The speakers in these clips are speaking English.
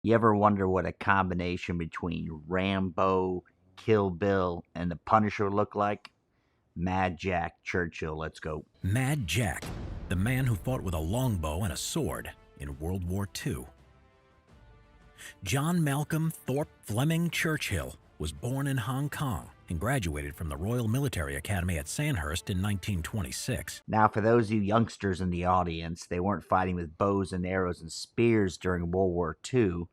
You ever wonder what a combination between Rambo, Kill Bill, and the Punisher look like? Mad Jack Churchill, let's go. Mad Jack, the man who fought with a longbow and a sword in World War II. John Malcolm Thorpe Fleming Churchill was born in Hong Kong and graduated from the Royal Military Academy at Sandhurst in 1926. Now, for those of you youngsters in the audience, they weren't fighting with bows and arrows and spears during World War II,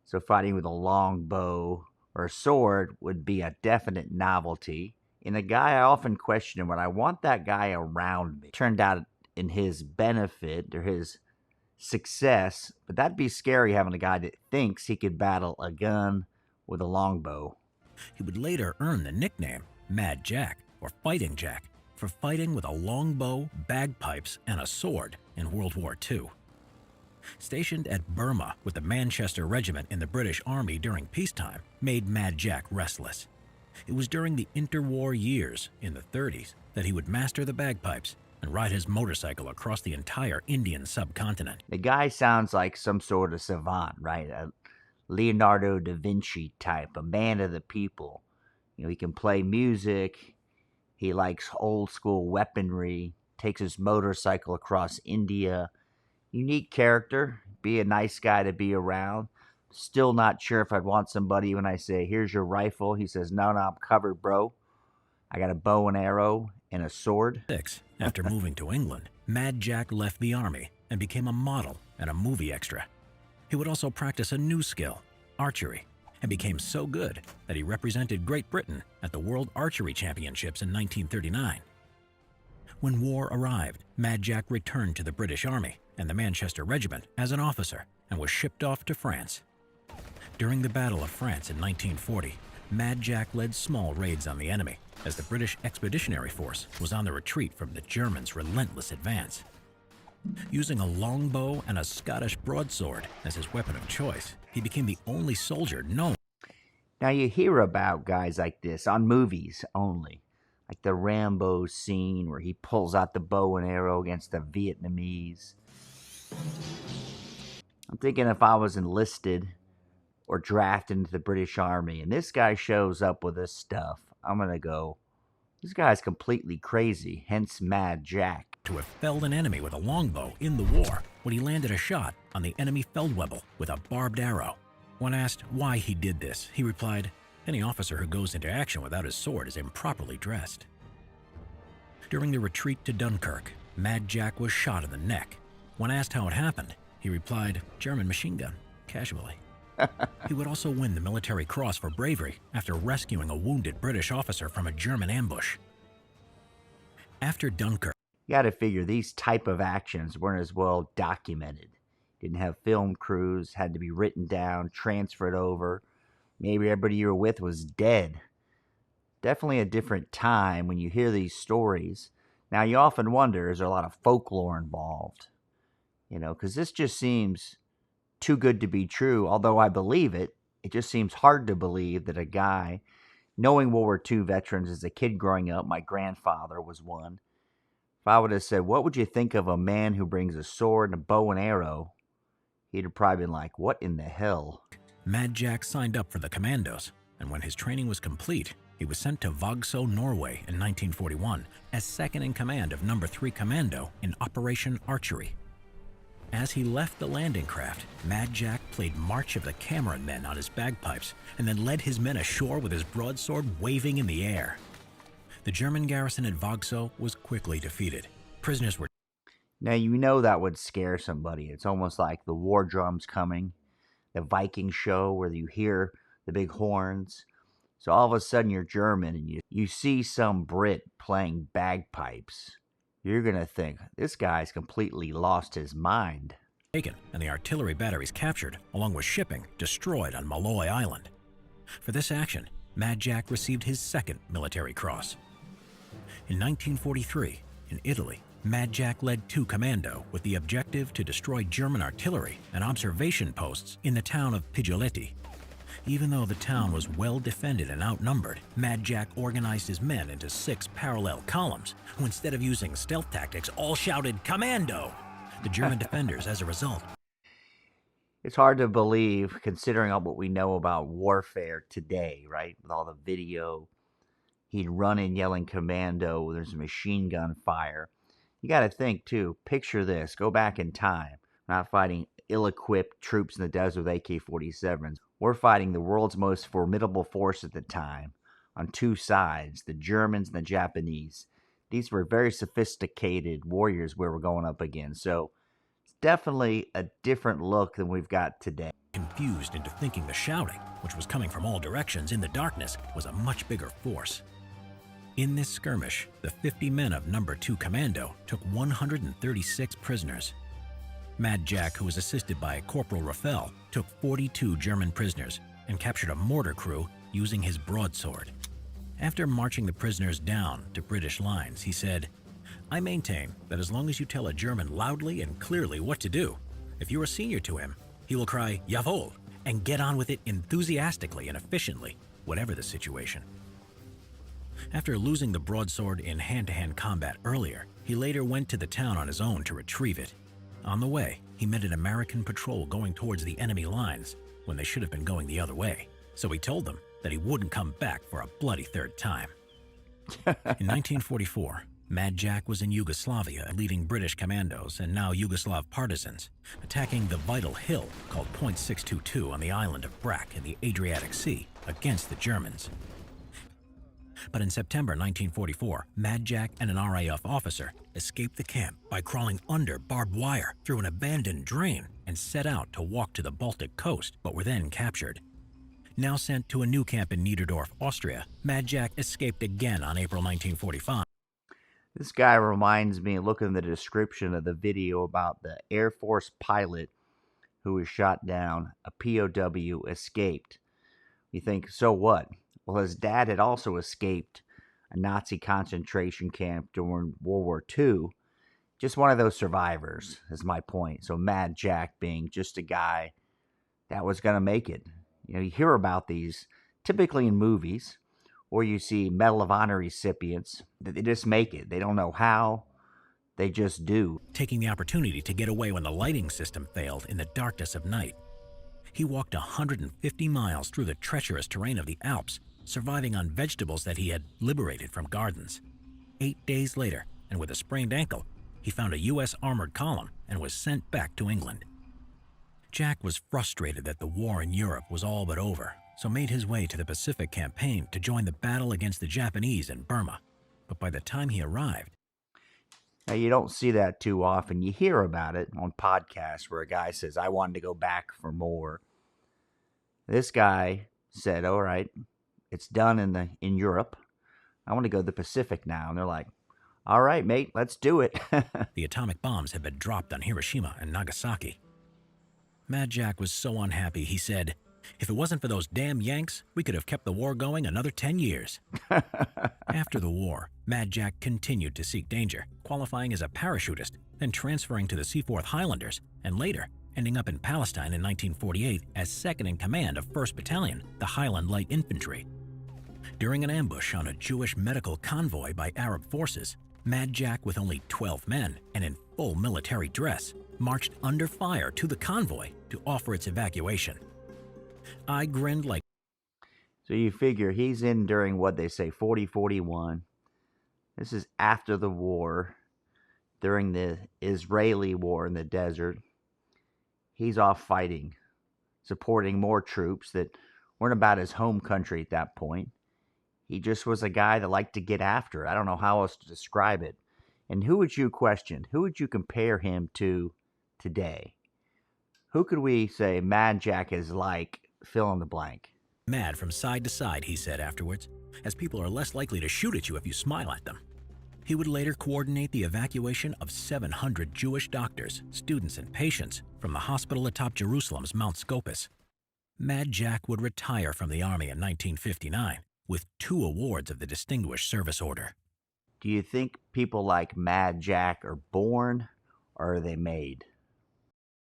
so fighting with a long bow or a sword would be a definite novelty. And a guy I often question when I want that guy around me. Turned out in his benefit or his success, but that'd be scary having a guy that thinks he could battle a gun with a longbow. He would later earn the nickname Mad Jack or Fighting Jack for fighting with a longbow, bagpipes, and a sword in World War II. Stationed at Burma with the Manchester Regiment in the British Army during peacetime made Mad Jack restless. It was during the interwar years in the 30s that he would master the bagpipes and ride his motorcycle across the entire Indian subcontinent. The guy sounds like some sort of savant, right? A Leonardo da Vinci type, a man of the people. You know, he can play music, he likes old school weaponry, takes his motorcycle across India. Unique character, be a nice guy to be around. Still not sure if I'd want somebody when I say, here's your rifle. He says, no, I'm covered, bro. I got a bow and arrow and a sword. After moving to England, Mad Jack left the army and became a model and a movie extra. He would also practice a new skill, archery, and became so good that he represented Great Britain at the World Archery Championships in 1939. When war arrived, Mad Jack returned to the British Army and the Manchester Regiment as an officer and was shipped off to France. During the Battle of France in 1940, Mad Jack led small raids on the enemy as the British Expeditionary Force was on the retreat from the Germans' relentless advance. Using a longbow and a Scottish broadsword as his weapon of choice, he became the only soldier known. Now you hear about guys like this on movies only, like the Rambo scene where he pulls out the bow and arrow against the Vietnamese. I'm thinking if I was enlisted or drafted into the British Army and this guy shows up with this stuff, I'm going to go, this guy's completely crazy, hence Mad Jack. To have felled an enemy with a longbow in the war when he landed a shot on the enemy Feldwebel with a barbed arrow. When asked why he did this, he replied, any officer who goes into action without his sword is improperly dressed. During the retreat to Dunkirk, Mad Jack was shot in the neck. When asked how it happened, he replied, German machine gun, casually. He would also win the Military Cross for bravery after rescuing a wounded British officer from a German ambush. After Dunkirk, you got to figure these type of actions weren't as well documented. Didn't have film crews, had to be written down, transferred over. Maybe everybody you were with was dead. Definitely a different time when you hear these stories. Now, you often wonder, is there a lot of folklore involved? You know, because this just seems too good to be true. Although I believe it, it just seems hard to believe that a guy, knowing World War II veterans as a kid growing up, my grandfather was one. If I would have said, what would you think of a man who brings a sword and a bow and arrow? He'd have probably been like, what in the hell? Mad Jack signed up for the commandos, and when his training was complete, he was sent to Vagsø, Norway in 1941 as second in command of No. 3 Commando in Operation Archery. As he left the landing craft, Mad Jack played March of the Cameron Men on his bagpipes and then led his men ashore with his broadsword waving in the air. The German garrison at Vagsø was quickly defeated. Prisoners were... Now, you know that would scare somebody. It's almost like the war drums coming, the Viking show where you hear the big horns. So all of a sudden you're German and you see some Brit playing bagpipes. You're going to think, this guy's completely lost his mind. Taken and the artillery batteries captured, along with shipping destroyed on Malloy Island. For this action, Mad Jack received his second Military Cross. In 1943, in Italy, Mad Jack led 2 Commando with the objective to destroy German artillery and observation posts in the town of Piglioletti. Even though the town was well defended and outnumbered, Mad Jack organized his men into 6 parallel columns, who instead of using stealth tactics all shouted, "Commando!" The German defenders, as a result. It's hard to believe considering all what we know about warfare today, right? With all the video, he'd run in yelling commando, there's machine gun fire. You got to think, too, picture this. Go back in time. We're not fighting ill-equipped troops in the desert with AK-47s. We're fighting the world's most formidable force at the time on two sides, the Germans and the Japanese. These were very sophisticated warriors we were going up against. So it's definitely a different look than we've got today. Confused into thinking the shouting, which was coming from all directions in the darkness, was a much bigger force. In this skirmish, the 50 men of No. 2 Commando took 136 prisoners. Mad Jack, who was assisted by Corporal Raffel, took 42 German prisoners and captured a mortar crew using his broadsword. After marching the prisoners down to British lines, he said, "I maintain that as long as you tell a German loudly and clearly what to do, if you are senior to him, he will cry, 'Jawohl,' and get on with it enthusiastically and efficiently, whatever the situation." After losing the broadsword in hand-to-hand combat earlier, he later went to the town on his own to retrieve it. On the way, he met an American patrol going towards the enemy lines when they should have been going the other way, so he told them that he wouldn't come back for a bloody third time. In 1944, Mad Jack was in Yugoslavia leading British commandos and now Yugoslav partisans, attacking the vital hill called Point 622 on the island of Brac in the Adriatic Sea against the Germans. But in September 1944, Mad Jack and an RAF officer escaped the camp by crawling under barbed wire through an abandoned drain and set out to walk to the Baltic coast, but were then captured. Now sent to a new camp in Niederdorf, Austria, Mad Jack escaped again on April 1945. This guy reminds me, looking at the description of the video, about the Air Force pilot who was shot down. A POW escaped. You think, so what? Well, his dad had also escaped a Nazi concentration camp during World War II. Just one of those survivors, is my point. So Mad Jack being just a guy that was going to make it. You know, you hear about these typically in movies, or you see Medal of Honor recipients that they just make it. They don't know how, they just do. Taking the opportunity to get away when the lighting system failed in the darkness of night. He walked 150 miles through the treacherous terrain of the Alps, surviving on vegetables that he had liberated from gardens. 8 days later, and with a sprained ankle, he found a U.S. armored column and was sent back to England. Jack was frustrated that the war in Europe was all but over, so made his way to the Pacific Campaign to join the battle against the Japanese in Burma. But by the time he arrived... Now, you don't see that too often. You hear about it on podcasts where a guy says, "I wanted to go back for more." This guy said, "All right, it's done in Europe. I want to go to the Pacific now." And they're like, "All right, mate, let's do it." The atomic bombs had been dropped on Hiroshima and Nagasaki. Mad Jack was so unhappy, he said, "If it wasn't for those damn Yanks, we could have kept the war going another 10 years. After the war, Mad Jack continued to seek danger, qualifying as a parachutist, then transferring to the Seaforth Highlanders, and later ending up in Palestine in 1948 as second in command of 1st Battalion, the Highland Light Infantry. During an ambush on a Jewish medical convoy by Arab forces, Mad Jack, with only 12 men and in full military dress, marched under fire to the convoy to offer its evacuation. I grinned like... So you figure he's in during what they say, 40-41. This is after the war, during the Israeli war in the desert. He's off fighting, supporting more troops that weren't about his home country at that point. He just was a guy that liked to get after it. I don't know how else to describe it. And who would you question? Who would you compare him to today? Who could we say Mad Jack is like, fill in the blank? Mad from side to side, he said afterwards, as people are less likely to shoot at you if you smile at them. He would later coordinate the evacuation of 700 Jewish doctors, students, and patients from the hospital atop Jerusalem's Mount Scopus. Mad Jack would retire from the Army in 1959 with 2 awards of the Distinguished Service Order. Do you think people like Mad Jack are born, or are they made?